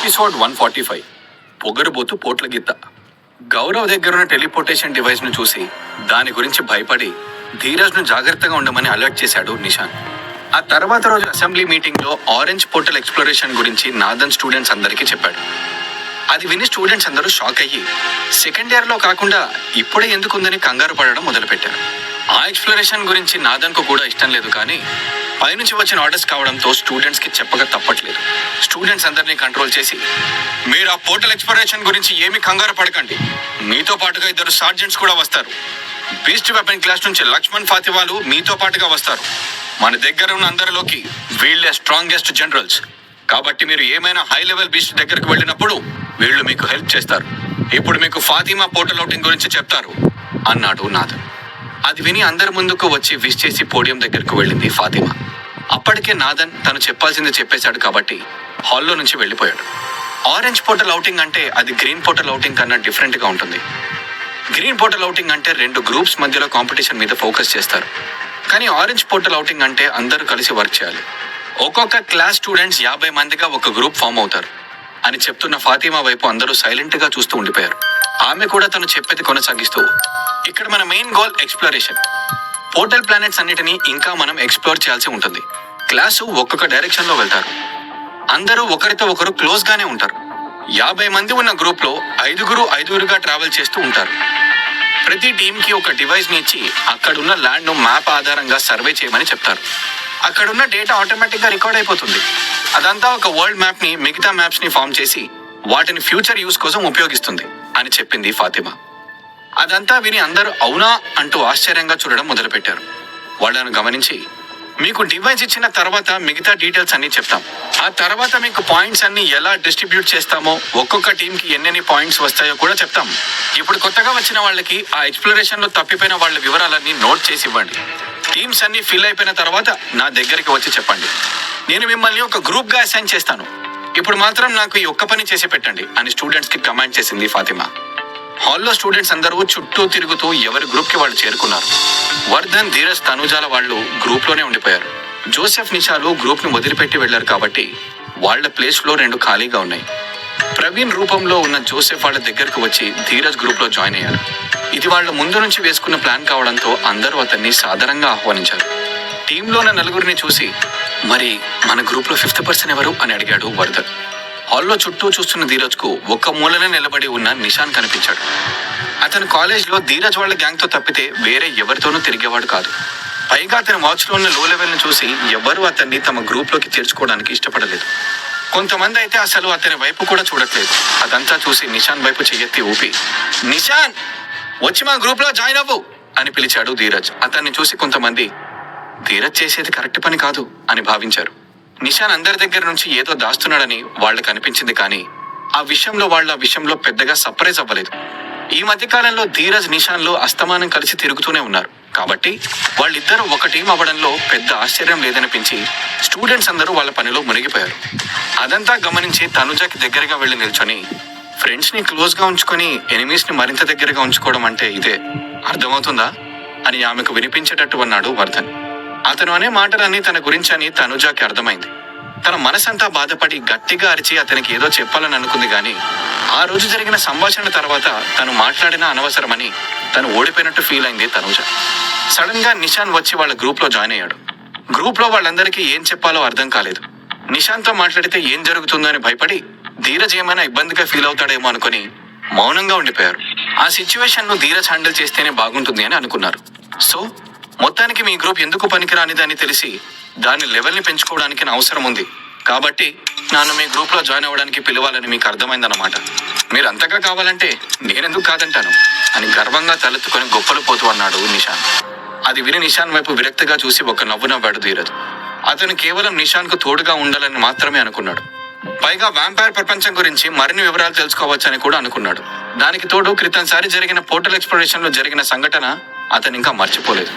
Episode 145 పొగరుబోతు పోట్ల గిత్త. గౌరవ్ దగ్గరున్న teleportation device ను చూసి దాని గురించి భయపడి ధీరజ్ ను జాగ్రత్తగా ఉండమని అలర్ట్ చేశాడు నిషాన్. ఆ తర్వాత రోజు అసెంబ్లీ మీటింగ్ లో ఆరెంజ్ పోర్టల్ ఎక్స్ప్లోరేషన్ గురించి నాదన్ స్టూడెంట్స్ అందరికీ చెప్పాడు. అది విని స్టూడెంట్స్ అందరూ షాక్ అయ్యి సెకండ్ ఇయర్ లో కాకుండా ఇప్పుడే ఎందుకుందని కంగారు పడడం మొదలుపెట్టారు. ఆ ఎక్స్ప్లోరేషన్ గురించి నాదన్ కు కూడా ఇష్టం లేదు, కానీ పైనుంచి వచ్చిన ఆర్డర్స్ కావడంతో స్టూడెంట్స్ కి చెప్పక తప్పట్లేదు. స్టూడెంట్స్ అందరినీ కంట్రోల్ చేసి, మీరు ఆ పోర్టల్ ఎక్స్ప్లోరేషన్ గురించి ఏమీ కంగారు పడకండి, మీతో పాటుగా 2 సార్జెంట్స్ కూడా వస్తారు. బీస్ట్ వెపన్ క్లాస్ నుంచి లక్ష్మణ్ ఫాతివాలు మీతో పాటుగా వస్తారు. మన దగ్గర ఉన్న అందరిలోకి వీళ్ళే స్ట్రాంగెస్ట్ జనరల్స్, కాబట్టి మీరు ఏమైనా హై లెవెల్ బీస్ట్ దగ్గరకు వెళ్ళినప్పుడు వీళ్ళు మీకు హెల్ప్ చేస్తారు. ఇప్పుడు మీకు ఫాతిమా పోర్టల్ అవుటింగ్ గురించి చెప్తారు అన్నాడు నాదన్. అది విని అందరి ముందుకు వచ్చి విష్ చేసి పోడియం దగ్గరకు వెళ్ళింది ఫాతిమా. అప్పటికే నాదన్ తను చెప్పాల్సింది చెప్పేశాడు కాబట్టి హాల్లో నుంచి వెళ్ళిపోయాడు. ఆరెంజ్ పోర్టల్ అవుటింగ్ అంటే అది గ్రీన్ పోర్టల్ అవుటింగ్ కన్నా డిఫరెంట్ గా ఉంటుంది. గ్రీన్ పోర్టల్ అవుటింగ్ అంటే 2 గ్రూప్స్ మధ్యలో కాంపిటీషన్ మీద ఫోకస్ చేస్తారు. కానీ ఆరెంజ్ పోర్టల్ అవుటింగ్ అంటే అందరూ కలిసి వర్క్ చేయాలి. ఒక్కొక్క క్లాస్ స్టూడెంట్స్ 50 మందిగా ఒక గ్రూప్ ఫామ్ అవుతారు అని చెప్తున్న ఫాతిమా వైపు అందరూ సైలెంట్ గా చూస్తూ ఉండిపోయారు. ఆమె కూడా తను చెప్పేది కొనసాగిస్తూ, ఇక్కడ మన main goal exploration. Portal planets అన్నిటినీ ఇంకా మనం ఎక్స్ప్లోర్ చేయాల్సి ఉంటుంది. క్లాసు ఒక్కొక్క డైరెక్షన్ లో వెళ్తారు. అందరూ ఒకరితో ఒకరు క్లోజ్ గానే ఉంటారు. 50 మంది ఉన్న గ్రూప్ లో 5గురుగా ట్రావెల్ చేస్తూ ఉంటారు. ప్రతి టీమ్ కి ఒక డివైస్ ని ఇచ్చి అక్కడున్న ల్యాండ్ ను మ్యాప్ ఆధారంగా సర్వే చేయమని చెప్తారు. అక్కడున్న డేటా ఆటోమేటిక్ గా రికార్డ్ అయిపోతుంది. అదంతా ఒక వరల్డ్ మ్యాప్ ని మిగతా మ్యాప్స్ ని ఫామ్ చేసి వాటిని ఫ్యూచర్ యూస్ కోసం ఉపయోగిస్తుంది అని చెప్పింది ఫాతిమా. అదంతా విని అందరూ అవునా అంటూ ఆశ్చర్యంగా చూడడం మొదలుపెట్టారు. వాళ్ళను గమనించి, మీకు డివైస్ ఇచ్చిన తర్వాత మిగతా డీటెయిల్స్ అన్ని చెప్తాం. ఆ తర్వాత మీకు పాయింట్స్ అన్ని ఎలా డిస్ట్రిబ్యూట్ చేస్తామో, ఒక్కొక్క టీం కి ఎన్నెన్ని పాయింట్స్ వస్తాయో కూడా చెప్తాం. ఇప్పుడు కొత్తగా వచ్చిన వాళ్ళకి ఆ ఎక్స్ప్లోరేషన్ లో తప్పిపోయిన వాళ్ళ వివరాలన్నీ నోట్ చేసి ఇవ్వండి. టీమ్స్ అన్ని ఫిల్ అయిపోయిన తర్వాత నా దగ్గరికి వచ్చి చెప్పండి. నేను మిమ్మల్ని ఒక గ్రూప్ గా అసైన్ చేస్తాను. ఇప్పుడు మాత్రం నాకు ఈ ఒక్క పని చేసి పెట్టండి అని స్టూడెంట్స్ కి కమాండ్ చేసింది ఫాతిమా. హాల్లో స్టూడెంట్స్ అందరూ చుట్టూ తిరుగుతూ ఎవరి గ్రూప్ కి వాళ్ళు చేరుకున్నారు. వర్ధన్, ధీరజ్, తనుజాల వాళ్ళు గ్రూప్ లోనే ఉండిపోయారు. జోసెఫ్, నిషాలు గ్రూప్ ని వదిలిపెట్టి వెళ్లారు కాబట్టి వాళ్ళ ప్లేస్ లో 2 ఖాళీగా ఉన్నాయి. ప్రవీణ్ రూపంలో ఉన్న జోసెఫ్ వాళ్ళ దగ్గరకు వచ్చి ధీరజ్ గ్రూప్ లో జాయిన్ అయ్యారు. ఇది వాళ్ళ ముందు నుంచి వేసుకున్న ప్లాన్ కావడంతో అందరూ అతన్ని సాదరంగా ఆహ్వానించారు. టీంలోన 4గురిని చూసి, మరి మన గ్రూప్ లో 5th పర్సన్ ఎవరు అని అడిగాడు వర్ధన్. హాల్లో చుట్టూ చూస్తున్న ధీరజ్ కు ఒక్క మూలనే నిలబడి ఉన్న నిషాన్ కనిపించాడు. అతను కాలేజ్ లో ధీరజ్ వాళ్ళ గ్యాంగ్ తో తప్పితే వేరే ఎవరితోనూ తిరిగేవాడు కాదు. పైగా అతని వాచ్ లో ఉన్న లో లెవెల్ ను చూసి ఎవరు అతన్ని తమ గ్రూప్ లోకి చేర్చుకోవడానికి ఇష్టపడలేదు. కొంతమంది అయితే అసలు అతని వైపు కూడా చూడట్లేదు. అదంతా చూసి నిషాన్ వైపు చెయ్యెత్తి ఊపి, నిషాన్ వచ్చి మా గ్రూప్ లో జాయిన్ అవ్వు అని పిలిచాడు ధీరజ్. అతన్ని చూసి కొంతమంది ధీరజ్ చేసేది కరెక్ట్ పని కాదు అని భావించారు. నిషాన్ అందరి దగ్గర నుంచి ఏదో దాస్తున్నాడని వాళ్ళకి అనిపించింది, కానీ ఆ విషయంలో పెద్దగా సర్ప్రైజ్ అవ్వలేదు. ఈ మధ్య కాలంలో ధీరజ్, నిషాన్లు అస్తమానం కలిసి తిరుగుతూనే ఉన్నారు కాబట్టి వాళ్ళిద్దరూ ఒక టీం అవ్వడంలో పెద్ద ఆశ్చర్యం లేదనిపించి స్టూడెంట్స్ అందరూ వాళ్ళ పనిలో మునిగిపోయారు. అదంతా గమనించి తనుజకి దగ్గరగా వెళ్లి నిల్చొని, ఫ్రెండ్స్ ని క్లోజ్ గా ఉంచుకొని ఎనిమీస్ ని మరింత దగ్గరగా ఉంచుకోవడం అంటే ఇదే, అర్థమవుతుందా అని ఆమెకు వినిపించేటట్టు అన్నాడు వర్ధన్. అతను అనే మాటలన్నీ తన గురించి అని తనుజాకి అర్థమైంది. తన మనసంతా బాధపడి గట్టిగా అరిచి అతనికి ఏదో చెప్పాలని అనుకుంది, గాని ఆ రోజు జరిగిన సంభాషణ తర్వాత తను మాట్లాడినా అనవసరమని తను ఓడిపోయినట్టు ఫీల్ అయింది తనుజ. సడన్ గా నిషాన్ వచ్చి వాళ్ళ గ్రూప్ లో జాయిన్ అయ్యాడు. గ్రూప్ లో వాళ్ళందరికీ ఏం చెప్పాలో అర్థం కాలేదు. నిషాన్ తో మాట్లాడితే ఏం జరుగుతుందో అని భయపడి ధీరజ్ ఏమైనా ఇబ్బందిగా ఫీల్ అవుతాడేమో అనుకుని మౌనంగా ఉండిపోయారు. ఆ సిచ్యువేషన్ ను ధీరజ్ హ్యాండిల్ చేస్తేనే బాగుంటుంది అని అనుకున్నారు. సో మొత్తానికి మీ గ్రూప్ ఎందుకు పనికిరానిదని తెలిసి దాని లెవెల్ని పెంచుకోవడానికి నా అవసరం ఉంది కాబట్టి నన్ను మీ గ్రూప్ లో జాయిన్ అవ్వడానికి పిలవాలని మీకు అర్థమైందన్నమాట. మీరు అంతగా కావాలంటే నేనెందుకు కాదంటాను అని గర్వంగా తలెత్తుకొని గొప్పలు పోతూ అన్నాడు నిషాన్. అది విని నిషాన్ వైపు విరక్తిగా చూసి ఒక నవ్వు నవ్వాడు ధీరజ్. అతను కేవలం నిషాన్ కు తోడుగా ఉండాలని మాత్రమే అనుకున్నాడు. పైగా వ్యాంపైర్ ప్రపంచం గురించి మరిన్ని వివరాలు తెలుసుకోవచ్చని కూడా అనుకున్నాడు. దానికి తోడు క్రితంసారి జరిగిన పోర్టల్ ఎక్స్ప్లోరేషన్ లో జరిగిన సంఘటన అతను ఇంకా మర్చిపోలేదు.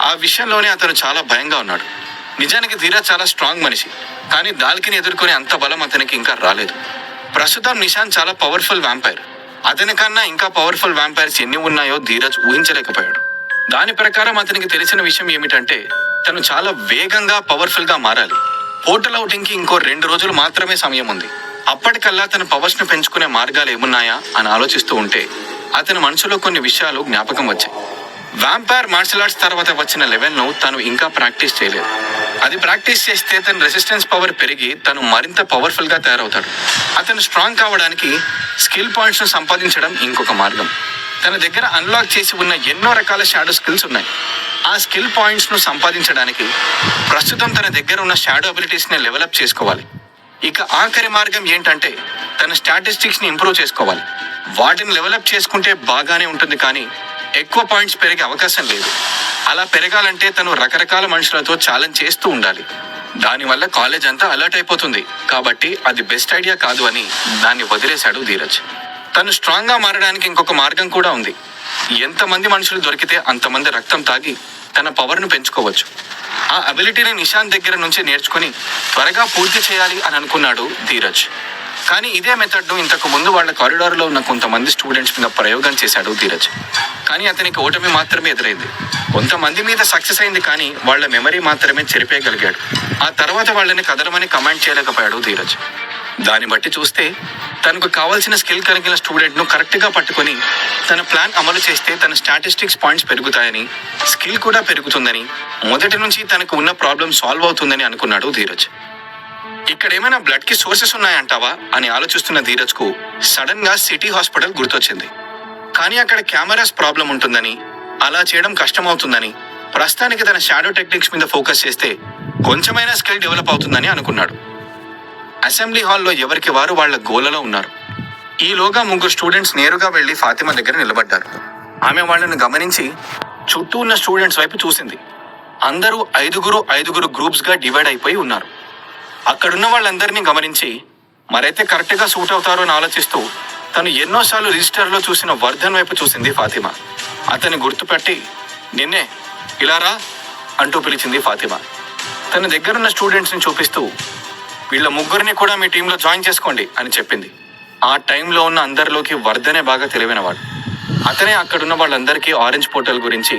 ఆ విషయంలోనే అతను చాలా భయంగా ఉన్నాడు. నిజానికి ధీరజ్ చాలా స్ట్రాంగ్ మనిషి, కానీ దాల్కిని ఎదుర్కొనే అంత బలం అతనికి ఇంకా రాలేదు. ప్రస్తుతం నిషాన్ చాలా పవర్ఫుల్ వ్యాంపైర్. అతని కన్నా ఇంకా పవర్ఫుల్ వ్యాంపైర్స్ ఎన్ని ఉన్నాయో ధీరజ్ ఊహించలేకపోయాడు. దాని ప్రకారం అతనికి తెలిసిన విషయం ఏమిటంటే తను చాలా వేగంగా పవర్ఫుల్ గా మారాలి. పోర్టల్ అవుటింగ్ కి ఇంకో 2 రోజులు మాత్రమే సమయం ఉంది. అప్పటికల్లా తన పవర్స్ ను పెంచుకునే మార్గాలు ఏమున్నాయా అని ఆలోచిస్తూ ఉంటే అతని మనసులో కొన్ని విషయాలు జ్ఞాపకం వచ్చాయి. వ్యాంపైర్ మార్షల్ ఆర్ట్స్ తర్వాత వచ్చిన లెవెల్ను తను ఇంకా ప్రాక్టీస్ చేయలేదు. అది ప్రాక్టీస్ చేస్తే తన రెసిస్టెన్స్ పవర్ పెరిగి తను మరింత పవర్ఫుల్ గా తయారవుతాడు. అతను స్ట్రాంగ్ కావడానికి స్కిల్ పాయింట్స్ ను సంపాదించడం ఇంకొక మార్గం. తన దగ్గర అన్లాక్ చేసి ఉన్న ఎన్నో రకాల షాడో స్కిల్స్ ఉన్నాయి. ఆ స్కిల్ పాయింట్స్ ను సంపాదించడానికి ప్రస్తుతం తన దగ్గర ఉన్న షాడో అబిలిటీస్ ని లెవెలప్ చేసుకోవాలి. ఇక ఆఖరి మార్గం ఏంటంటే తన స్టాటిస్టిక్స్ ని ఇంప్రూవ్ చేసుకోవాలి. వాటిని లెవెలప్ చేసుకుంటే బాగానే ఉంటుంది, కానీ ఎక్కువ పాయింట్స్ పెరిగే అవకాశం లేదు. అలా పెరగాలంటే తను రకరకాల మనుషులతో ఛాలెంజ్ చేస్తూ ఉండాలి. దానివల్ల కాలేజ్ అంతా అలర్ట్ అయిపోతుంది. కాబట్టి అది బెస్ట్ ఐడియా కాదు అని దాన్ని వదిలేశాడు ధీరజ్. తను స్ట్రాంగ్ గా మారడానికి ఇంకొక మార్గం కూడా ఉంది. ఎంతమంది మనుషులు దొరికితే అంతమంది రక్తం తాగి తన పవర్ ను పెంచుకోవచ్చు. ఆ అబిలిటీని నిషాన్ దగ్గర నుంచి నేర్చుకుని త్వరగా పూర్తి చేయాలి అని అనుకున్నాడు ధీరజ్. కానీ ఇదే మెథడ్ ను ఇంతకు ముందు వాళ్ళ కారిడార్ లో ఉన్న కొంతమంది స్టూడెంట్స్ మీద ప్రయోగం చేశాడు ధీరజ్. కానీ అతనికి ఓటమి మాత్రమే ఎదురైంది. కొంతమంది మీద సక్సెస్ అయింది, కానీ వాళ్ళ మెమరీ మాత్రమే చెరిపేయగలిగాడు. ఆ తర్వాత వాళ్ళని కదలమని కమాండ్ చేయలేకపోయాడు ధీరజ్. దాన్ని బట్టి చూస్తే తనకు కావాల్సిన స్కిల్ కలిగిన స్టూడెంట్ ను కరెక్ట్ గా పట్టుకొని తన ప్లాన్ అమలు చేస్తే తన స్టాటిస్టిక్స్ పాయింట్స్ పెరుగుతాయని, స్కిల్ కూడా పెరుగుతుందని, మొదటి నుంచి తనకు ఉన్న ప్రాబ్లం సాల్వ్ అవుతుందని అనుకున్నాడు ధీరజ్. ఇక్కడ ఏమైనా బ్లడ్ కి సోర్సెస్ ఉన్నాయంటావా అని ఆలోచిస్తున్న ధీరజ్ కు సడన్ గా సిటీ హాస్పిటల్ గుర్తొచ్చింది. కానీ అక్కడ కెమెరాస్ ప్రాబ్లం ఉంటుందని, అలా చేయడం కష్టమవుతుందని, ప్రస్తుతానికి తన షాడో టెక్నిక్స్ మీద ఫోకస్ చేస్తే కొంచెమైనా స్కిల్ డెవలప్ అవుతుందని అనుకున్నాడు. అసెంబ్లీ హాల్లో ఎవరికి వారు వాళ్ళ గోలలో ఉన్నారు. ఈలోగా ముగ్గురు స్టూడెంట్స్ నేరుగా వెళ్లి ఫాతిమా దగ్గర నిలబడ్డారు. ఆమె వాళ్ళను గమనించి చుట్టూ ఉన్న స్టూడెంట్స్ వైపు చూసింది. అందరూ ఐదుగురు గ్రూప్స్ గా డివైడ్ అయిపోయి ఉన్నారు. అక్కడున్న వాళ్ళందరినీ గమనించి మరైతే కరెక్ట్ గా సూట్ అవుతారో అని ఆలోచిస్తూ తను ఎన్నోసార్లు రిజిస్టర్ లో చూసిన వర్ధన్ వైపు చూసింది ఫాతిమా. అతన్ని గుర్తుపట్టి నిన్నే ఇలా రా అంటూ పిలిచింది ఫాతిమా. తన దగ్గరున్న స్టూడెంట్స్ ని చూపిస్తూ వీళ్ళ ముగ్గురిని కూడా మీ టీంలో జాయిన్ చేసుకోండి అని చెప్పింది. ఆ టైంలో ఉన్న అందరిలోకి వర్ధనే బాగా తెలివైనవాడు. అతనే అక్కడున్న వాళ్ళందరికీ ఆరెంజ్ పోర్టల్ గురించి,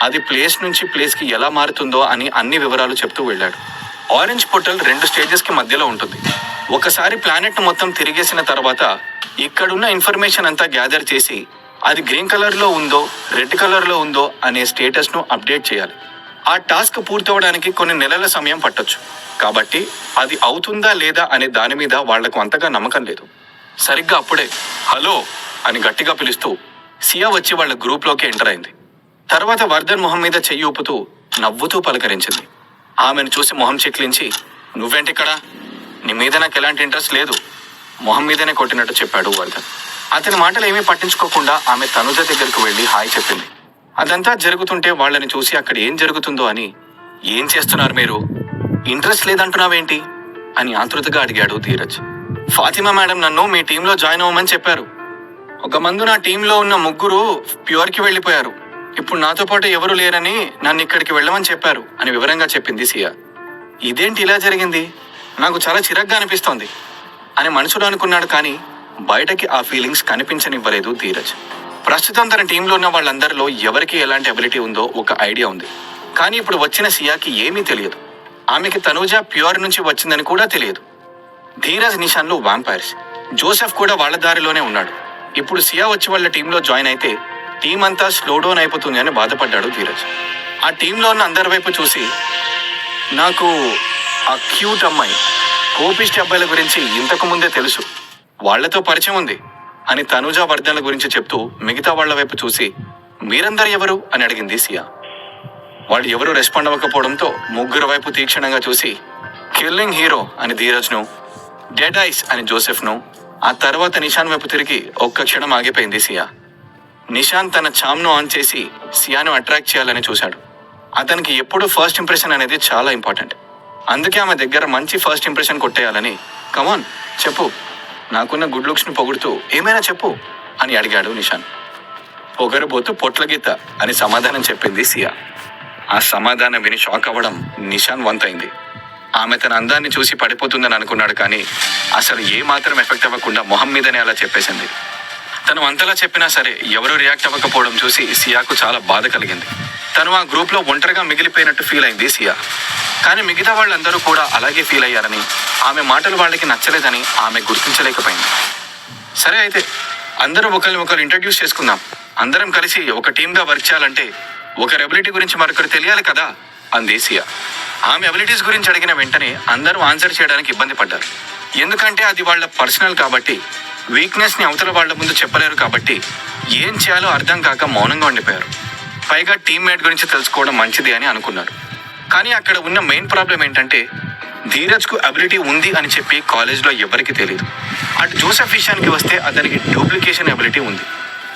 అది ప్లేస్ నుంచి ప్లేస్ కి ఎలా మారుతుందో అని అన్ని వివరాలు చెప్తూ వెళ్ళాడు. ఆరెంజ్ పోర్టల్ 2 స్టేజెస్ కి మధ్యలో ఉంటుంది. ఒకసారి ప్లానెట్ ను మొత్తం తిరిగేసిన తర్వాత ఇక్కడున్న ఇన్ఫర్మేషన్ అంతా గ్యాదర్ చేసి అది గ్రీన్ కలర్ లో ఉందో రెడ్ కలర్ లో ఉందో అనే స్టేటస్ ను అప్డేట్ చేయాలి. ఆ టాస్క్ పూర్తవడానికి కొన్ని నెలల సమయం పట్టొచ్చు. కాబట్టి అది అవుతుందా లేదా అనే దాని మీద వాళ్లకు అంతగా నమ్మకం లేదు. సరిగ్గా అప్పుడే హలో అని గట్టిగా పిలుస్తూ సియా వచ్చి వాళ్ళ గ్రూప్ లోకి ఎంటర్ అయింది. తర్వాత వర్ధన్ మొహం మీద చెయ్యి ఊపుతూ నవ్వుతూ పలకరించింది. ఆమెను చూసి మొహం చిట్లించి నువ్వేంటి ఇక్కడ, నీ మీద నాకు ఎలాంటి ఇంట్రెస్ట్ లేదు, మొహం మీదనే కొట్టినట్టు చెప్పాడు వర్ధన్. అతని మాటలు ఏమీ పట్టించుకోకుండా ఆమె తనుజ దగ్గరకు వెళ్లి హాయ్ చెప్పింది. అదంతా జరుగుతుంటే వాళ్ళని చూసి అక్కడ ఏం జరుగుతుందో అని, ఏం చేస్తున్నారు మీరు, ఇంట్రెస్ట్ లేదంటున్నావేంటి అని ఆతృతగా అడిగాడు ధీరజ్. ఫాతిమా మేడం నన్ను మీ టీంలో జాయిన్ అవ్వమని చెప్పారు. ఒక మందు నా టీంలో ఉన్న ముగ్గురు ప్యూర్కి వెళ్ళిపోయారు. ఇప్పుడు నాతో పాటు ఎవరు లేరని నన్ను ఇక్కడికి వెళ్ళమని చెప్పారు అని వివరంగా చెప్పింది సియా. ఇదేంటి ఇలా జరిగింది, నాకు చాలా చిరాగ్గా అనిపిస్తోంది అని మనసులో అనుకున్నాడు. కానీ బయటకి ఆ ఫీలింగ్స్ కనిపించనివ్వలేదు ధీరజ్. ప్రస్తుతం తన టీంలో ఉన్న వాళ్ళందరిలో ఎవరికి ఎలాంటి అబిలిటీ ఉందో ఒక ఐడియా ఉంది. కానీ ఇప్పుడు వచ్చిన సియాకి ఏమీ తెలియదు. ఆమెకి తనూజ ప్యూర్ నుంచి వచ్చిందని కూడా తెలియదు. ధీరజ్ నిషాన్లు వ్యాంపైర్స్, జోసెఫ్ కూడా వాళ్ళ దారిలోనే ఉన్నాడు. ఇప్పుడు సియా వచ్చి వాళ్ళ టీంలో జాయిన్ అయితే టీం అంతా స్లో డౌన్ అయిపోతుంది అని బాధపడ్డాడు ధీరజ్. ఆ టీంలో ఉన్న అందరి వైపు చూసి నాకు ఆ క్యూట్ అమ్మాయి, కోపిష్టి అబ్బాయిల గురించి ఇంతకు ముందే తెలుసు, వాళ్లతో పరిచయం ఉంది అని తనూజ వర్ధన్ల గురించి చెప్తూ మిగతా వాళ్ల వైపు చూసి మీరందరూ ఎవరు అని అడిగింది సియా. వాడు ఎవరు రెస్పాండ్ అవ్వకపోవడంతో ముగ్గురు వైపు తీక్షణంగా చూసి కిల్లింగ్ హీరో అని ధీరజ్ను, డెడ్ ఐస్ అని జోసెఫ్ను, ఆ తర్వాత నిషాన్ వైపు తిరిగి ఒక్క క్షణం ఆగిపోయింది సియా. నిషాన్ తన చామ్ను ఆన్ చేసి సియాను అట్రాక్ట్ చేయాలని చూశాడు. అతనికి ఎప్పుడు ఫస్ట్ ఇంప్రెషన్ అనేది చాలా ఇంపార్టెంట్. అందుకే ఆమె దగ్గర మంచి ఫస్ట్ ఇంప్రెషన్ కొట్టేయాలని కమాన్ చెప్పు, నాకున్న గుడ్ లుక్స్ను పొగుడుతూ ఏమైనా చెప్పు అని అడిగాడు నిషాన్. పొగరబోతూ పొట్లగీత అని సమాధానం చెప్పింది సియా. ఆ సమాధానం విని షాక్ అవ్వడం నిషాన్ వంతైంది. ఆమె తన అందాన్ని చూసి పడిపోతుందని అనుకున్నాడు. కానీ అసలు ఏ మాత్రం ఎఫెక్ట్ అవ్వకుండా మొహం మీదనే అలా చెప్పేసింది. తను అంతలా చెప్పినా సరే ఎవరూ రియాక్ట్ అవ్వకపోవడం చూసి సియాకు చాలా బాధ కలిగింది. తను ఆ గ్రూప్ లో ఒంటరిగా మిగిలిపోయినట్టు ఫీల్ అయింది సియా. కానీ మిగతా వాళ్ళందరూ కూడా అలాగే ఫీల్ అయ్యారని, ఆమె మాటలు వాళ్ళకి నచ్చలేదని ఆమె గుర్తించలేకపోయింది. సరే అయితే అందరూ ఒకరు ఇంట్రడ్యూస్ చేసుకుందాం. అందరం కలిసి ఒక టీమ్గా వర్క్ చేయాలంటే ఒకరి అబిలిటీ గురించి మరొకరు తెలియాలి కదా అంది సియా. ఆమె అబిలిటీస్ గురించి అడిగిన వెంటనే అందరూ ఆన్సర్ చేయడానికి ఇబ్బంది పడ్డారు. ఎందుకంటే అది వాళ్ళ పర్సనల్ కాబట్టి, వీక్నెస్ని అవతల వాళ్ళ ముందు చెప్పలేరు కాబట్టి ఏం చేయాలో అర్థం కాక మౌనంగా ఉండిపోయారు. పైగా టీమ్మేట్ గురించి తెలుసుకోవడం మంచిది అని అనుకున్నారు. కానీ అక్కడ ఉన్న మెయిన్ ప్రాబ్లం ఏంటంటే ధీరజ్కు అబిలిటీ ఉంది అని చెప్పి కాలేజ్లో ఎవరికి తెలియదు. అటు జోసెఫ్ విషయానికి వస్తే అతనికి డూప్లికేషన్ అబిలిటీ ఉంది.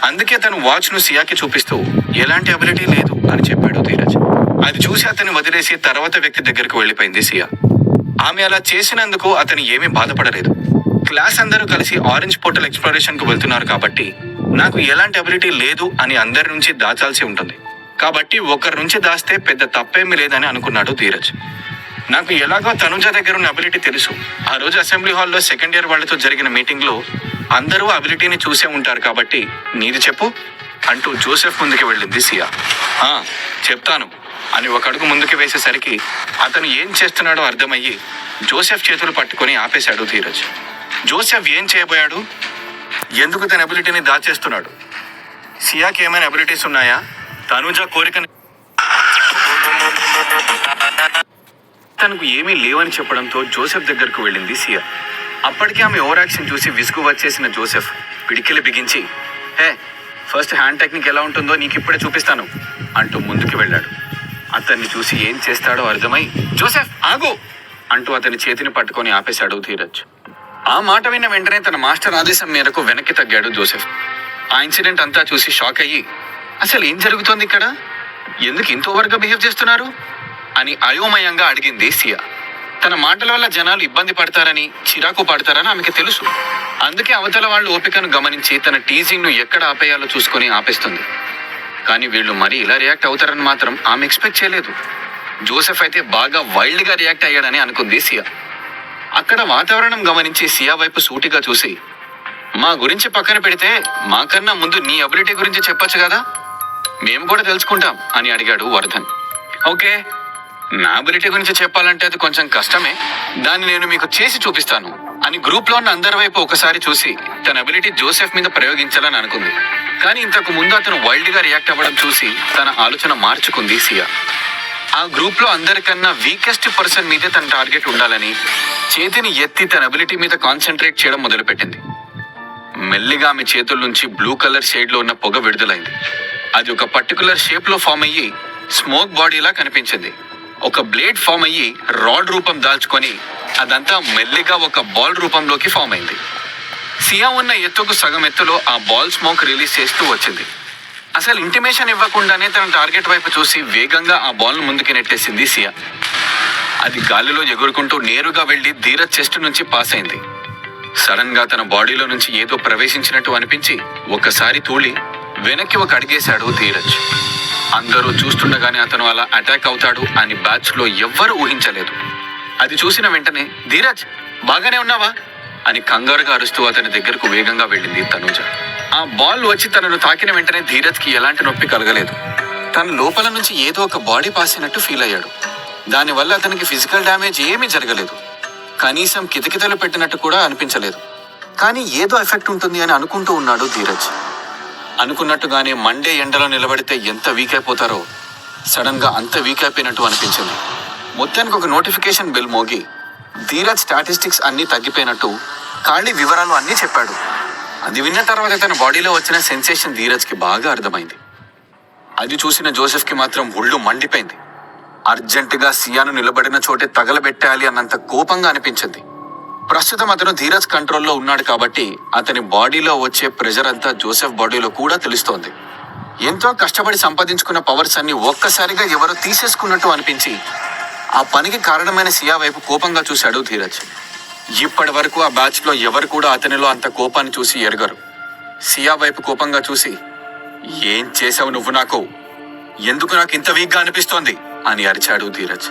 అందుకే తను వాచ్ను సియాకి చూపిస్తూ ఎలాంటి అబిలిటీ లేదు అని చెప్పాడు ధీరజ్. అది చూసి అతన్ని వదిలేసి తర్వాత వ్యక్తి దగ్గరకు వెళ్ళిపోయింది సియా. ఆమె అలా చేసినందుకు అతను ఏమీ బాధపడలేదు. క్లాస్ అందరూ కలిసి ఆరెంజ్ పోర్టల్ ఎక్స్ప్లోరేషన్కు వెళ్తున్నారు కాబట్టి నాకు ఎలాంటి అబిలిటీ లేదు అని అందరి నుంచి దాచాల్సి ఉంటుంది. కాబట్టి ఒకరి నుంచి దాస్తే పెద్ద తప్పేమీ లేదని అనుకున్నాడు ధీరజ్. నాకు ఎలాగో తనుజ దగ్గర ఉన్న అబిలిటీ తెలుసు. ఆ రోజు అసెంబ్లీ హాల్లో సెకండ్ ఇయర్ వాళ్ళతో జరిగిన మీటింగ్లో అందరూ అబిలిటీని చూసే ఉంటారు కాబట్టి నీది చెప్పు అంటూ జోసెఫ్ ముందుకు వెళ్ళింది సియా. చెప్తాను అని ఒక అడుగు ముందుకు వేసేసరికి అతను ఏం చేస్తున్నాడో అర్థమయ్యి జోసెఫ్ చేతులు పట్టుకొని ఆపేశాడు ధీరజ్. జోసెఫ్ ఏం చేయబోయాడు? ఎందుకు తన అబిలిటీని దాచేస్తున్నాడు? సియాకి ఏమైనా అబిలిటీస్ ఉన్నాయా? తనుజ కోరికని తనకు ఏమీ లేవని చెప్పడంతో జోసెఫ్ దగ్గరకు వెళ్ళింది సియా. అప్పటికే ఆమె ఓవర్ యాక్షన్ చూసి విసుగు వచ్చేసిన జోసెఫ్ పిడికిలి బిగించి, ఫస్ట్ హ్యాండ్ టెక్నిక్ ఎలా ఉంటుందో నీకు ఇప్పుడే చూపిస్తాను అంటూ ముందుకు వెళ్ళాడు. అతన్ని చూసి ఏం చేస్తాడో అర్థమై జోసెఫ్ ఆగు అంటూ అతని చేతిని పట్టుకొని ఆపేశాడు ధీరజ్. ఆ మాట విన్న వెంటనే తన మాస్టర్ ఆదేశం మేరకు వెనక్కి తగ్గాడు జోసెఫ్. ఆ ఇన్సిడెంట్ అంతా చూసి షాక్ అయ్యి అసలు ఏం జరుగుతోంది ఇక్కడ, ఎందుకు ఇంత ఓవర్గా బిహేవ్ చేస్తున్నారు అని అయోమయంగా అడిగింది సియా. తన మాటల వల్ల జనాలు ఇబ్బంది పడతారని, చిరాకు పడతారని ఆమెకి తెలుసు. అందుకే అవతల వాళ్ళు ఓపికను గమనించి తన టీజింగ్ను ఎక్కడ ఆపేయాలో చూసుకొని ఆపేస్తుంది. కానీ వీళ్ళు మరీ ఇలా రియాక్ట్ అవుతారని మాత్రం ఆమె ఎక్స్పెక్ట్ చేయలేదు. జోసెఫ్ అయితే బాగా వైల్డ్గా రియాక్ట్ అయ్యాడని అనుకుంది సియా. అక్కడ వాతావరణం గమనించి సియా వైపు సూటిగా చూసి, మా గురించి పక్కన పెడితే మాకన్నా ముందు నీ అబిలిటీ గురించి చెప్పొచ్చు కదా, మేము కూడా తెలుసుకుంటాం అని అడిగాడు వర్ధన్. ఓకే, నా అబిలిటీ గురించి చెప్పాలంటే అది కొంచెం కష్టమే, దాన్ని నేను మీకు చేసి చూపిస్తాను అని గ్రూప్లో ఉన్న అందరి వైపు ఒకసారి చూసి తన అబిలిటీ జోసెఫ్ మీద ప్రయోగించాలని అనుకుంది. కానీ ఇంతకు ముందు అతను వైల్డ్గా రియాక్ట్ అవ్వడం చూసి తన ఆలోచన మార్చుకుంది సియా. ఆ గ్రూప్లో అందరికన్నా వీకెస్ట్ పర్సన్ మీదే తన టార్గెట్ ఉండాలని చేతిని ఎత్తి తన అబిలిటీ మీద కాన్సన్ట్రేట్ చేయడం మొదలుపెట్టింది. మెల్లిగా ఆమె చేతుల నుంచి బ్లూ కలర్ షేడ్లో ఉన్న పొగ విడుదలైంది. అది ఒక పర్టికులర్ షేప్లో ఫామ్ అయ్యి స్మోక్ బాడీలా కనిపించింది. ఒక బ్లేడ్ ఫామ్ అయ్యి రాడ్ రూపం దాల్చుకొని అదంతా మెల్లిగా ఒక బాల్ రూపంలోకి ఫామ్ అయింది. సియా ఉన్న ఎత్తుకు సగం ఎత్తులో ఆ బాల్ స్మోక్ రిలీజ్ చేస్తూ వచ్చింది. అసలు ఇంటిమేషన్ ఇవ్వకుండానే తన టార్గెట్ వైపు చూసి వేగంగా ఆ బాల్ను ముందుకు నెట్టేసింది సియా. అది గాలిలో ఎగురుకుంటూ నేరుగా వెళ్లి ధీరజ్ చెస్ట్ నుంచి పాస్ అయింది. సడన్ గా తన బాడీలో నుంచి ఏదో ప్రవేశించినట్టు అనిపించి ఒక్కసారి తూలి వెనక్కి ఒక అడిగేశాడు ధీరజ్. అందరూ చూస్తుండగానే అతను అలా అటాక్ అవుతాడు అని బ్యాచ్ లో ఎవ్వరూ ఊహించలేదు. అది చూసిన వెంటనే ధీరజ్ బాగానే ఉన్నావా అని కంగారుగా అరుస్తూ అతని దగ్గరకు వేగంగా వెళ్ళింది తనుజ. ఆ బాల్ వచ్చి తనను తాకిన వెంటనే ధీరజ్ కి ఎలాంటి నొప్పి కలగలేదు. తన లోపల నుంచి ఏదో ఒక బాడీ పాస్ అయినట్టు ఫీల్ అయ్యాడు. దానివల్ల అతనికి ఫిజికల్ డ్యామేజ్ ఏమీ జరగలేదు, కనీసం కితకితలు పెట్టినట్టు కూడా అనిపించలేదు. కానీ ఏదో ఎఫెక్ట్ ఉంటుంది అని అనుకుంటూ ఉన్నాడు ధీరజ్. అనుకున్నట్టుగానే మండే ఎండలో నిలబడితే ఎంత వీక్ అయిపోతారో సడన్ గా అంత వీక్ అయిపోయినట్టు అనిపించింది. మొత్తానికి ఒక నోటిఫికేషన్ బెల్ మోగి ధీరజ్ స్టాటిస్టిక్స్ అన్నీ తగ్గిపోయినట్టు ఖాళీ వివరాలు అన్నీ చెప్పాడు. అది విన్న తర్వాత తన బాడీలో వచ్చిన సెన్సేషన్ ధీరజ్కి బాగా అర్థమైంది. అది చూసిన జోసెఫ్కి మాత్రం ఒళ్ళు మండిపోయింది. అర్జెంటుగా సియాను నిలబడిన చోటే తగలబెట్టాలి అన్నంత కోపంగా అనిపించింది. ప్రస్తుతం అతను ధీరజ్ కంట్రోల్లో ఉన్నాడు కాబట్టి అతని బాడీలో వచ్చే ప్రెషర్ అంతా జోసెఫ్ బాడీలో కూడా తెలుస్తోంది. ఎంతో కష్టపడి సంపాదించుకున్న పవర్స్ అన్ని ఒక్కసారిగా ఎవరో తీసేసుకున్నట్టు అనిపించి ఆ పనికి కారణమైన సియా వైపు కోపంగా చూశాడు ధీరజ్. ఇప్పటి వరకు ఆ బ్యాచ్ లో ఎవరు కూడా అతనిలో అంత కోపాన్ని చూసి ఎరగరు. సియా వైపు కోపంగా చూసి, ఏం చేసావు నువ్వు నాకు, ఎందుకు నాకు ఇంత వీక్గా అనిపిస్తోంది అని అరిచాడు ధీరజ్.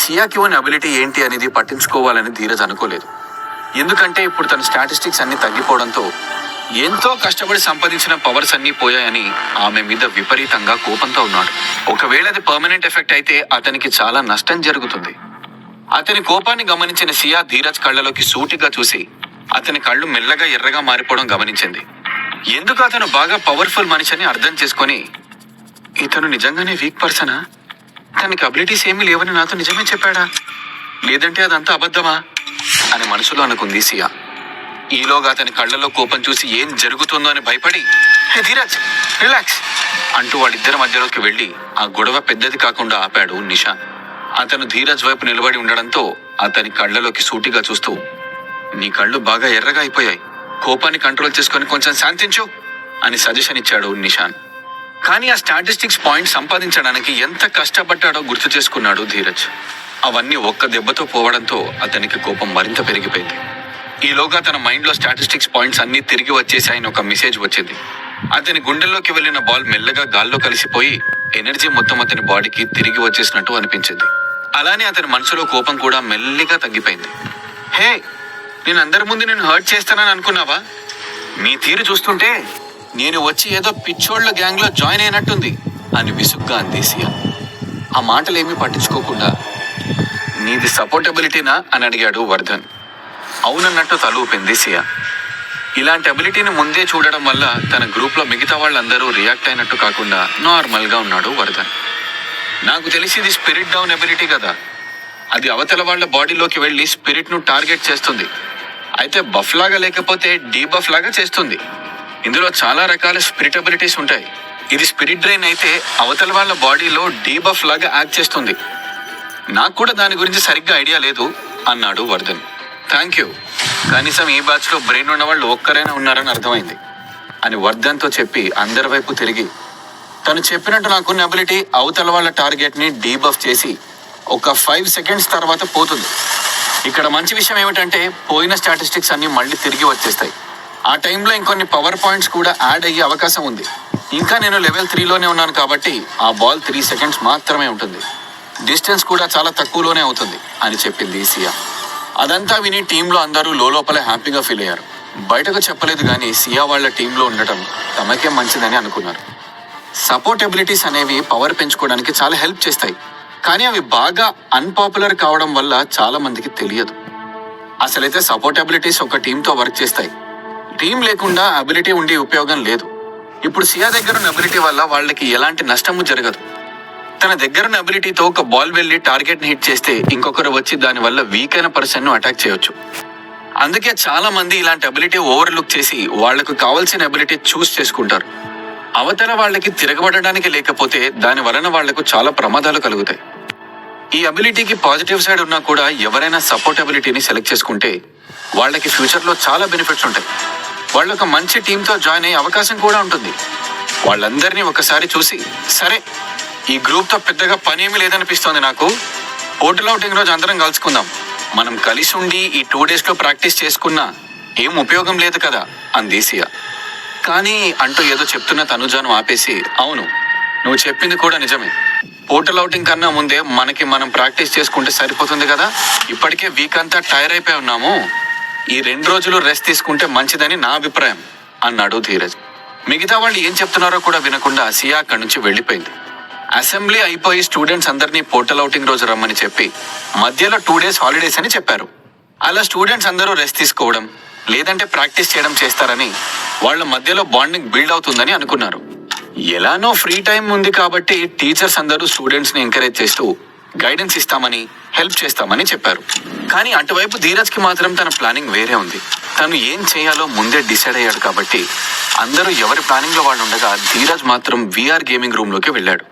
సియాకి ఉన్న అబిలిటీ ఏంటి అనేది పట్టించుకోవాలని ధీరజ్ అనుకోలేదు. ఎందుకంటే ఇప్పుడు తన స్టాటిస్టిక్స్ అన్ని తగ్గిపోవడంతో ఎంతో కష్టపడి సంపాదించిన పవర్స్ అన్నీ పోయాయని ఆమె మీద విపరీతంగా కోపంతో ఉన్నాడు. ఒకవేళ అది పర్మనెంట్ ఎఫెక్ట్ అయితే అతనికి చాలా నష్టం జరుగుతుంది. అతని కోపాన్ని గమనించిన సియా ధీరజ్ కళ్ళలోకి సూటిగా చూసి అతని కళ్ళు మెల్లగా ఎర్రగా మారిపోవడం గమనించింది. ఎందుకు అతను బాగా పవర్ఫుల్ మనిషి అని అర్థం చేసుకొని, ఇతను నిజంగానే వీక్ పర్సనా? తనకి అబిలిటీస్ ఏమీ లేవని నాతో నిజమే చెప్పాడా, లేదంటే అదంతా అబద్ధమా అని మనసులో అనుకుంది సియా. ఈలోగా అతని కళ్ళలో కోపం చూసి ఏం జరుగుతుందో అని భయపడి, హే ధీరజ్, రిలాక్స్ అంటూ వాళ్ళిద్దరి మధ్యలోకి వెళ్లి ఆ గొడవ పెద్దది కాకుండా ఆపాడు నిషాన్. అతను ధీరజ్ వైపు నిలబడి ఉండడంతో అతని కళ్ళలోకి సూటిగా చూస్తూ, నీ కళ్ళు బాగా ఎర్రగా అయిపోయాయి, కోపాన్ని కంట్రోల్ చేసుకొని కొంచెం శాంతించు అని సజెషన్ ఇచ్చాడు నిషాన్. కానీ ఆ స్టాటిస్టిక్స్ పాయింట్ సంపాదించడానికి ఎంత కష్టపడ్డాడో గుర్తు చేసుకున్నాడు ధీరజ్. అవన్నీ ఒక్క దెబ్బతో పోవడంతో అతనికి కోపం మరింత పెరిగిపోయింది. ఈలోగా తన మైండ్లో స్టాటిస్టిక్స్ పాయింట్స్ అన్నీ తిరిగి వచ్చేసాయని ఒక మెసేజ్ వచ్చింది. అతని గుండెల్లోకి వెళ్లిన బాల్ మెల్లగా గాల్లో కలిసిపోయి ఎనర్జీ మొత్తం అతని బాడీకి తిరిగి వచ్చేసినట్టు అనిపించింది. అలానే అతని మనసులో కోపం కూడా మెల్లిగా తగ్గిపోయింది. హే, నేను అందరి ముందు నేను హర్ట్ చేస్తానని అనుకున్నావా? మీ తీరు చూస్తుంటే నేను వచ్చి ఏదో పిచ్చోళ్ల గ్యాంగ్ లో జాయిన్ అయినట్టుంది అని విసుగ్గా అంది సియా. ఆ మాటలేమీ పట్టించుకోకుండా, నీది సపోర్టబిలిటీనా అని అడిగాడు వర్ధన్. అవునన్నట్టు తల ఊపింది సియా. ఇలాంటి అబిలిటీని ముందే చూడడం వల్ల తన గ్రూప్ లో మిగతా వాళ్ళందరూ రియాక్ట్ అయినట్టు కాకుండా నార్మల్ గా ఉన్నాడు వర్ధన్. నాకు తెలిసి ఇది స్పిరిట్ డౌన్ ఎబిలిటీ కదా, అది అవతల వాళ్ళ బాడీలోకి వెళ్ళి స్పిరిట్ ను టార్గెట్ చేస్తుంది. అయితే బఫ్ లాగా లేకపోతే డీబఫ్ లాగా చేస్తుంది. ఇందులో చాలా రకాల స్పిరిట్ అబిలిటీస్ ఉంటాయి. ఇది స్పిరిట్ డ్రైన్ అయితే అవతల వాళ్ళ బాడీలో డీబఫ్ లాగా యాక్ట్ చేస్తుంది. నాకు కూడా దాని గురించి సరిగ్గా ఐడియా లేదు అన్నాడు వర్ధన్. థ్యాంక్ యూ, కనీసం ఈ బ్యాచ్ లో బ్రెయిన్ ఉన్న వాళ్ళు ఒక్కరైనా ఉన్నారని అర్థమైంది అని వర్ధన్తో చెప్పి అందరి వైపు తిరిగి, తను చెప్పినట్టు నాకున్న అబిలిటీ అవతల వాళ్ళ టార్గెట్ ని డీబఫ్ చేసి ఒక 5 సెకండ్స్ తర్వాత పోతుంది. ఇక్కడ మంచి విషయం ఏమిటంటే పోయిన స్టాటిస్టిక్స్ అన్ని మళ్ళీ తిరిగి వచ్చేస్తాయి. ఆ టైంలో ఇంకొన్ని పవర్ పాయింట్స్ కూడా యాడ్ అయ్యే అవకాశం ఉంది. ఇంకా నేను లెవెల్ 3లోనే ఉన్నాను కాబట్టి ఆ బాల్ 3 సెకండ్స్ మాత్రమే ఉంటుంది. డిస్టెన్స్ కూడా చాలా తక్కువలోనే అవుతుంది అని చెప్పింది సియా. అదంతా విని టీంలో అందరూ లోపల హ్యాపీగా ఫీల్ అయ్యారు. బయటకు చెప్పలేదు కానీ సియా వాళ్ళ టీంలో ఉండటం తమకే మంచిదని అనుకున్నారు. సపోర్ట్ ఎబిలిటీస్ అనేవి పవర్ పెంచుకోవడానికి చాలా హెల్ప్ చేస్తాయి, కానీ అవి బాగా అన్పాపులర్ కావడం వల్ల చాలా మందికి తెలియదు. అసలైతే సపోర్ట్ అబిలిటీస్ ఒక టీంతో వర్క్ చేస్తాయి. టీం లేకుండా అబిలిటీ ఉండే ఉపయోగం లేదు. ఇప్పుడు సియా దగ్గర ఉన్న అబిలిటీ వల్ల వాళ్ళకి ఎలాంటి నష్టము జరగదు. తన దగ్గరున్న అబిలిటీతో ఒక బాల్ వెళ్ళి టార్గెట్ ని హిట్ చేస్తే ఇంకొకరు వచ్చి దాని వల్ల వీక్ అయిన పర్సన్ ను అటాక్ చేయొచ్చు. అందుకే చాలా మంది ఇలాంటి అబిలిటీ ఓవర్లుక్ చేసి వాళ్లకు కావాల్సిన అబిలిటీ చూస్ చేసుకుంటారు. అవతల వాళ్ళకి తిరగబడడానికి లేకపోతే దాని వలన వాళ్లకు చాలా ప్రమాదాలు కలుగుతాయి. ఈ అబిలిటీకి పాజిటివ్ సైడ్ ఉన్నా కూడా ఎవరైనా సపోర్ట్ అబిలిటీని సెలెక్ట్ చేసుకుంటే వాళ్ళకి ఫ్యూచర్ లో చాలా బెనిఫిట్స్ ఉంటాయి. వాళ్ళు ఒక మంచి టీంతో జాయిన్ అయ్యే అవకాశం కూడా ఉంటుంది. వాళ్ళందరినీ ఒకసారి చూసి, సరే ఈ గ్రూప్ తో పెద్దగా పని ఏమీ లేదనిపిస్తోంది నాకు, పోర్టల్ అవుటింగ్ రోజు అందరం కలుసుకుందాం, మనం కలిసి ఉండి ఈ 2 days లో ప్రాక్టీస్ చేసుకున్నా ఏం ఉపయోగం లేదు కదా అంది సియా. కానీ అంటూ ఏదో చెప్తున్న తనుజాను ఆపేసి, అవును నువ్వు చెప్పింది కూడా నిజమే, పోర్టల్ అవుటింగ్ కన్నా ముందే మనం ప్రాక్టీస్ చేసుకుంటే సరిపోతుంది కదా, ఇప్పటికే వీక్ అంతా టైర్ అయిపోయి ఉన్నాము, ఈ 2 రోజులు రెస్ట్ తీసుకుంటే మంచిదని నా అభిప్రాయం అన్నాడు ధీరజ్. మిగతా వాళ్ళు ఏం చెప్తున్నారో కూడా వినకుండా సియా అక్కడి నుంచి వెళ్లిపోయింది. అసెంబ్లీ అయిపోయి స్టూడెంట్స్ అందరినీ పోర్టల్ అవుటింగ్ రోజు రమ్మని చెప్పి మధ్యలో 2 days హాలిడేస్ అని చెప్పారు. అలా స్టూడెంట్స్ అందరూ రెస్ట్ తీసుకోవడం లేదంటే ప్రాక్టీస్ చేయడం చేస్తారని వాళ్ళ మధ్యలో బాండింగ్ బిల్డ్ అవుతుందని అనుకున్నారు. ఎలానో ఫ్రీ టైం ఉంది కాబట్టి టీచర్స్ అందరూ స్టూడెంట్స్ ని ఎంకరేజ్ చేస్తూ గైడెన్స్ ఇస్తామని హెల్ప్ చేస్తామని చెప్పారు. కానీ అటువైపు ధీరజ్ కి మాత్రం తన ప్లానింగ్ వేరే ఉంది. తను ఏం చేయాలో ముందే డిసైడ్ అయ్యాడు కాబట్టి అందరూ ఎవరి ప్లానింగ్ లో వాళ్ళు ఉండగా ధీరజ్ మాత్రం VR గేమింగ్ రూమ్ లోకి వెళ్ళాడు.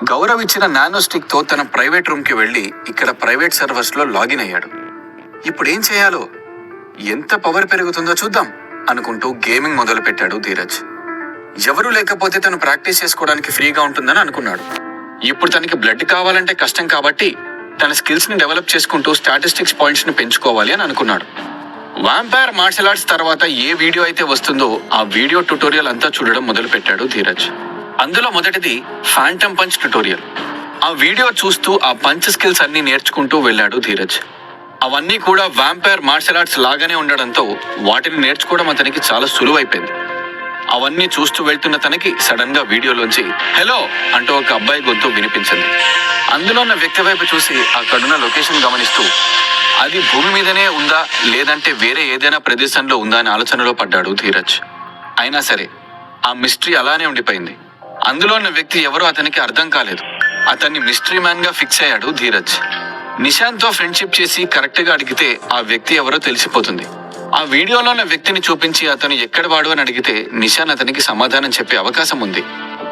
గౌరవ్ ఇచ్చిన నానో స్టిక్ తో తన ప్రైవేట్ రూమ్ కి వెళ్లి ఇక్కడ ప్రైవేట్ సర్వర్స్ లో లాగిన్ అయ్యాడు. ఇప్పుడు ఏం చేయాలో, ఎంత పవర్ పెరుగుతుందో చూద్దాం అనుకుంటూ గేమింగ్ మొదలు పెట్టాడు ధీరజ్. ఎవరూ లేకపోతే తను ప్రాక్టీస్ చేసుకోవడానికి ఫ్రీగా ఉంటుందని అనుకున్నాడు. ఇప్పుడు తనకి బ్లడ్ కావాలంటే కష్టం కాబట్టి తన స్కిల్స్ ని డెవలప్ చేసుకుంటూ స్టాటిస్టిక్స్ పాయింట్స్ ని పెంచుకోవాలి అని అనుకున్నాడు. వాంపైర్ మార్షల్ ఆర్ట్స్ తర్వాత ఏ వీడియో అయితే వస్తుందో ఆ వీడియో ట్యుటోరియల్ అంతా చూడడం మొదలు పెట్టాడు ధీరజ్. అందులో మొదటిది ఫాంటమ్ పంచ్ ట్యుటోరియల్. ఆ వీడియో చూస్తూ ఆ పంచ్ స్కిల్స్ అన్ని నేర్చుకుంటూ వెళ్ళాడు ధీరజ్. అవన్నీ కూడా వాంపైర్ మార్షల్ ఆర్ట్స్ లాగానే ఉండడంతో వాటిని నేర్చుకోవడం అతనికి చాలా సులువైపోయింది. అవన్నీ చూస్తూ వెళ్తున్న తనకి సడన్ గా వీడియోలోంచి హలో అంటూ ఒక అబ్బాయి గొంతు వినిపించింది. అందులో ఉన్న వ్యక్తి వైపు చూసి అక్కడున్న లొకేషన్ గమనిస్తూ అది భూమి మీదనే ఉందా లేదంటే వేరే ఏదైనా ప్రదేశంలో ఉందా అని ఆలోచనలో పడ్డాడు ధీరజ్. అయినా సరే ఆ మిస్టరీ అలానే ఉండిపోయింది. అందులో ఉన్న వ్యక్తి ఎవరో అతనికి అర్థం కాలేదు. అతన్ని మిస్టరీ మ్యాన్ గా ఫిక్స్ అయ్యాడు ధీరజ్. నిశాంత్ తో ఫ్రెండ్షిప్ చేసి కరెక్ట్ గా అడిగితే ఆ వ్యక్తి ఎవరో తెలిసిపోతుంది. ఆ వీడియోలో ఉన్న వ్యక్తిని చూపించి అతను ఎక్కడ వాడు అని అడిగితే నిశాన్ అతనికి సమాధానం చెప్పే అవకాశం ఉంది.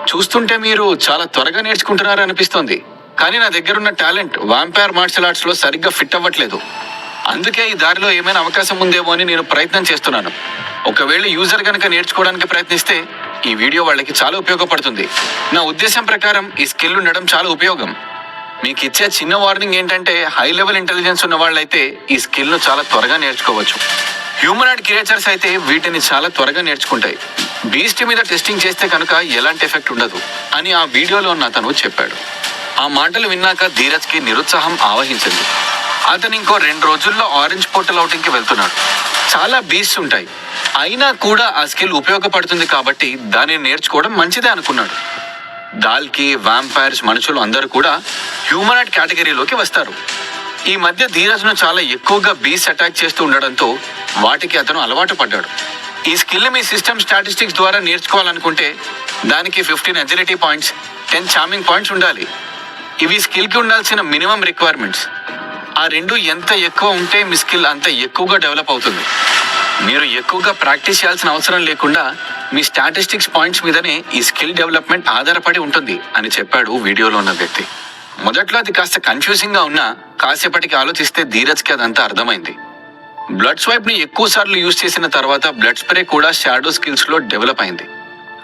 చూస్తుంటే మీరు చాలా త్వరగా నేర్చుకుంటున్నారు అనిపిస్తోంది, కానీ నా దగ్గరున్న టాలెంట్ వాంపైర్ మార్షల్ ఆర్ట్స్ లో సరిగ్గా ఫిట్ అవ్వట్లేదు. అందుకే ఈ దారిలో ఏమైనా అవకాశం ఉందేమో అని నేను ప్రయత్నం చేస్తున్నాను. ఒకవేళ యూజర్ కనుక నేర్చుకోవడానికి ప్రయత్నిస్తే ఈ వీడియో వాళ్ళకి చాలా ఉపయోగపడుతుంది. నా ఉద్దేశం ప్రకారం ఈ స్కిల్ ఉండడం చాలా ఉపయోగం. మీకు ఇచ్చే చిన్న వార్నింగ్ ఏంటంటే హై లెవెల్ ఇంటెలిజెన్స్ ఉన్న వాళ్ళైతే ఈ స్కిల్ ను చాలా త్వరగా నేర్చుకోవచ్చు. హ్యూమనాయిడ్ క్రియేచర్స్ అయితే వీటిని చాలా త్వరగా నేర్చుకుంటాయి. బీస్ట్ మీద టెస్టింగ్ చేస్తే కనుక ఎలాంటి ఎఫెక్ట్ ఉండదు అని ఆ వీడియోలో ఉన్న అతను చెప్పాడు. ఆ మాటలు విన్నాక ధీరజ్ కి నిరుత్సాహం ఆవహించింది. అతను ఇంకో 2 రోజుల్లో ఆరెంజ్ పోర్టల్ అవుటింగ్ కి వెళ్తున్నాడు. చాలా బీస్ట్ ఉంటాయి, అయినా కూడా ఆ స్కిల్ ఉపయోగపడుతుంది కాబట్టి దానిని నేర్చుకోవడం మంచిదే అనుకున్నాడు. దాల్కి వాంపైర్స్ మనుషులు అందరూ కూడా హ్యూమనాయిడ్ కేటగిరీలోకి వస్తారు. ఈ మధ్య ధీరజ్ ను చాలా ఎక్కువగా బీస్ట్ అటాక్ చేస్తూ ఉండడంతో వాటికి అతను అలవాటు పడ్డాడు. ఈ స్కిల్ మీ సిస్టమ్ స్టాటిస్టిక్స్ ద్వారా నేర్చుకోవాలనుకుంటే దానికి 15 అజిలిటీ పాయింట్స్, 10 చార్మింగ్ పాయింట్స్ ఉండాలి. ఇవి స్కిల్ కి ఉండాల్సిన మినిమం రిక్వైర్మెంట్స్. ఆ రెండు ఎంత ఎక్కువ ఉంటే మీ స్కిల్ అంత ఎక్కువగా డెవలప్ అవుతుంది. మీరు ఎక్కువగా ప్రాక్టీస్ చేయాల్సిన అవసరం లేకుండా మీ స్టాటిస్టిక్స్ పాయింట్స్ మీదనే ఈ స్కిల్ డెవలప్మెంట్ ఆధారపడి ఉంటుంది అని చెప్పాడు వీడియోలో ఉన్న వ్యక్తి. మొదట్లో అది కాస్త కన్ఫ్యూజింగ్ గా ఉన్నా కాసేపటికి ఆలోచిస్తే ధీరజ్ కి అదంతా అర్థమైంది. బ్లడ్ స్వైప్ ని ఎక్కువ సార్లు యూజ్ చేసిన తర్వాత బ్లడ్ స్ప్రే కూడా షాడో స్కిల్స్ లో డెవలప్ అయింది.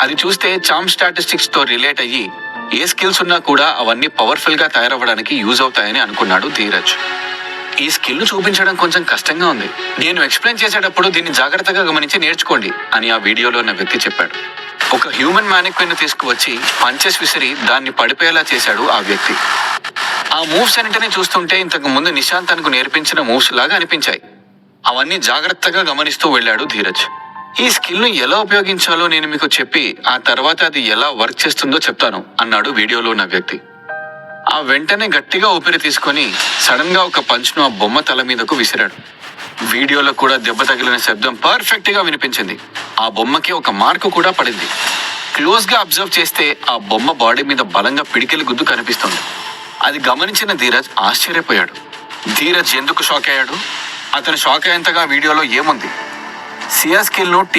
అది చూస్తే చామ్ స్టాటిస్టిక్స్ తో రిలేట్ అయ్యి ఏ స్కిల్స్ ఉన్నా కూడా అవన్నీ పవర్ఫుల్ గా తయారవ్వడానికి యూజ్ అవుతాయని అనుకున్నాడు ధీరజ్. ఈ స్కిల్ ను చూపించడం కొంచెం కష్టంగా ఉంది, నేను ఎక్స్ప్లెయిన్ చేసేటప్పుడు దీన్ని జాగ్రత్తగా గమనించి నేర్చుకోండి అని ఆ వీడియోలో ఉన్న వ్యక్తి చెప్పాడు. ఒక హ్యూమన్ మ్యానిక్విన్ ను తీసుకువచ్చి పంచెస్ విసిరి దాన్ని పడిపోయేలా చేశాడు ఆ వ్యక్తి. ఆ మూవ్స్ అన్నింటినీ చూస్తుంటే ఇంతకు ముందు నిశాంత్ తనకు నేర్పించిన మూవ్స్ లాగా అనిపించాయి. అవన్నీ జాగ్రత్తగా గమనిస్తూ వెళ్ళాడు ధీరజ్. ఈ స్కిల్ ను ఎలా ఉపయోగించాలో నేను మీకు చెప్పి ఆ తర్వాత అది ఎలా వర్క్ చేస్తుందో చెప్తాను అన్నాడు వీడియోలో ఉన్న వ్యక్తి. ఆ వెంటనే గట్టిగా ఊపిరి తీసుకొని సడన్ గా ఒక పంచ్ ను ఆ బొమ్మ తల మీదకు విసిరాడు. వీడియోలో కూడా దెబ్బ తగిలిన శబ్దం పర్ఫెక్ట్ గా వినిపించింది. ఆ బొమ్మకి ఒక మార్కు కూడా పడింది. క్లోజ్ గా అబ్జర్వ్ చేస్తే ఆ బొమ్మ బాడీ మీద బలంగా పిడికిలి గుద్దు కనిపిస్తుంది. అది గమనించిన ధీరజ్ ఆశ్చర్యపోయాడు. ధీరజ్ ఎందుకు షాక్ అయ్యాడు? అతను షాక్ అయ్యేంతగా వీడియోలో ఏముంది? సియా స్కిల్ ను